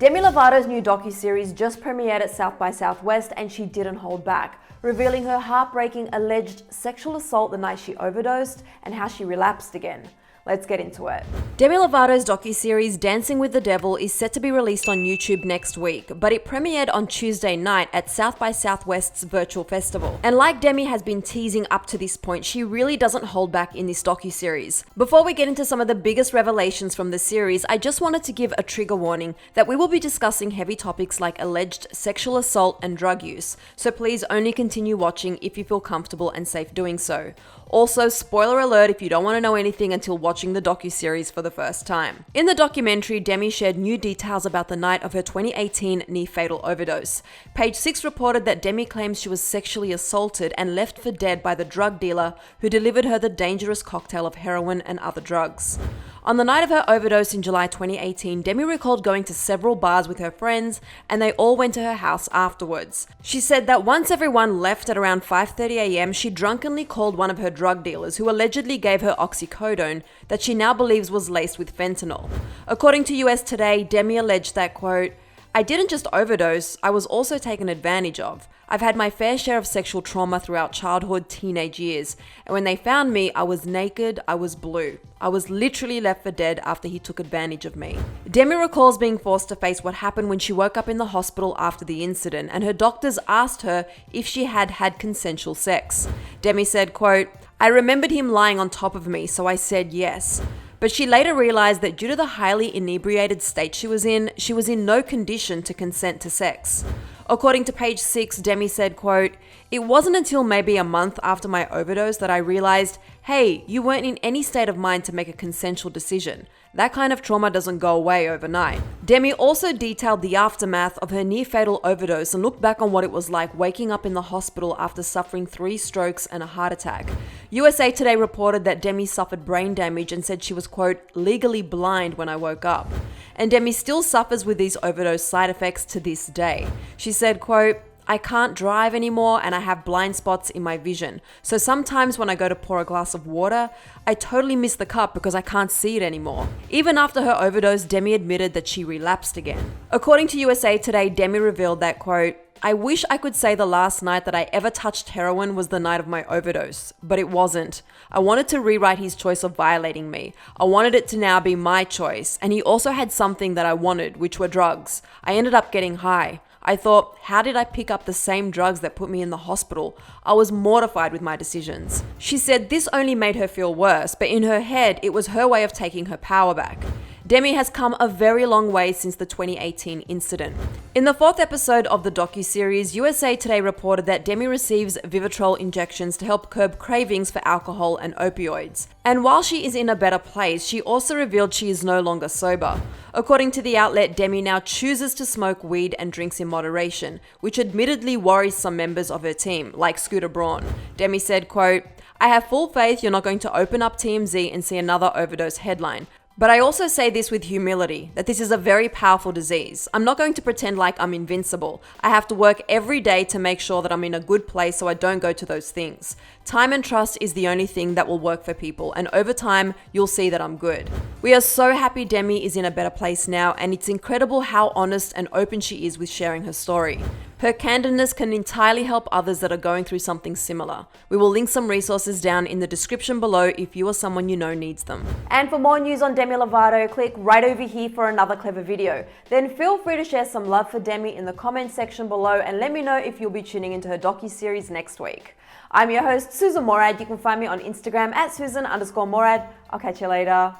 Demi Lovato's new docuseries just premiered at South by Southwest and she didn't hold back, revealing her heartbreaking alleged sexual assault the night she overdosed and how she relapsed again. Let's get into it. Demi Lovato's docuseries Dancing with the Devil is set to be released on YouTube next week, but it premiered on Tuesday night at South by Southwest's virtual festival. And like Demi has been teasing up to this point, she really doesn't hold back in this docuseries. Before we get into some of the biggest revelations from the series, I just wanted to give a trigger warning that we will be discussing heavy topics like alleged sexual assault and drug use, so please only continue watching if you feel comfortable and safe doing so. Also, spoiler alert if you don't want to know anything until watching the docuseries for the first time. In the documentary, Demi shared new details about the night of her 2018 near-fatal overdose. Page 6 reported that Demi claims she was sexually assaulted and left for dead by the drug dealer who delivered her the dangerous cocktail of heroin and other drugs. On the night of her overdose in July 2018, Demi recalled going to several bars with her friends, and they all went to her house afterwards. She said that once everyone left at around 5:30 a.m., she drunkenly called one of her drug dealers, who allegedly gave her oxycodone that she now believes was laced with fentanyl. According to US Today, Demi alleged that, quote, "I didn't just overdose, I was also taken advantage of. I've had my fair share of sexual trauma throughout childhood, teenage years, and when they found me, I was naked, I was blue. I was literally left for dead after he took advantage of me." Demi recalls being forced to face what happened when she woke up in the hospital after the incident, and her doctors asked her if she had had consensual sex. Demi said, quote, "I remembered him lying on top of me, so I said yes." But she later realized that due to the highly inebriated state she was in no condition to consent to sex. According to Page 6, Demi said, quote, "It wasn't until maybe a month after my overdose that I realized, hey, you weren't in any state of mind to make a consensual decision. That kind of trauma doesn't go away overnight." Demi also detailed the aftermath of her near-fatal overdose and looked back on what it was like waking up in the hospital after suffering 3 strokes and a heart attack. USA Today reported that Demi suffered brain damage and said she was, quote, "legally blind when I woke up." And Demi still suffers with these overdose side effects to this day. She said, quote, "I can't drive anymore and I have blind spots in my vision. So sometimes when I go to pour a glass of water, I totally miss the cup because I can't see it anymore." Even after her overdose, Demi admitted that she relapsed again. According to USA Today, Demi revealed that, quote, "I wish I could say the last night that I ever touched heroin was the night of my overdose, but it wasn't. I wanted to rewrite his choice of violating me. I wanted it to now be my choice, and he also had something that I wanted, which were drugs. I ended up getting high. I thought, how did I pick up the same drugs that put me in the hospital? I was mortified with my decisions." She said this only made her feel worse, but in her head, it was her way of taking her power back. Demi has come a very long way since the 2018 incident. In the 4th episode of the docuseries, USA Today reported that Demi receives Vivitrol injections to help curb cravings for alcohol and opioids. And while she is in a better place, she also revealed she is no longer sober. According to the outlet, Demi now chooses to smoke weed and drinks in moderation, which admittedly worries some members of her team, like Scooter Braun. Demi said, quote, "I have full faith you're not going to open up TMZ and see another overdose headline. But I also say this with humility, that this is a very powerful disease. I'm not going to pretend like I'm invincible. I have to work every day to make sure that I'm in a good place so I don't go to those things. Time and trust is the only thing that will work for people, and over time, you'll see that I'm good." We are so happy Demi is in a better place now, and it's incredible how honest and open she is with sharing her story. Her candidness can entirely help others that are going through something similar. We will link some resources down in the description below if you or someone you know needs them. And for more news on Demi Lovato, click right over here for another clever video. Then feel free to share some love for Demi in the comments section below and let me know if you'll be tuning into her docuseries next week. I'm your host, Susan Morad. You can find me on Instagram at Susan_Morad. I'll catch you later.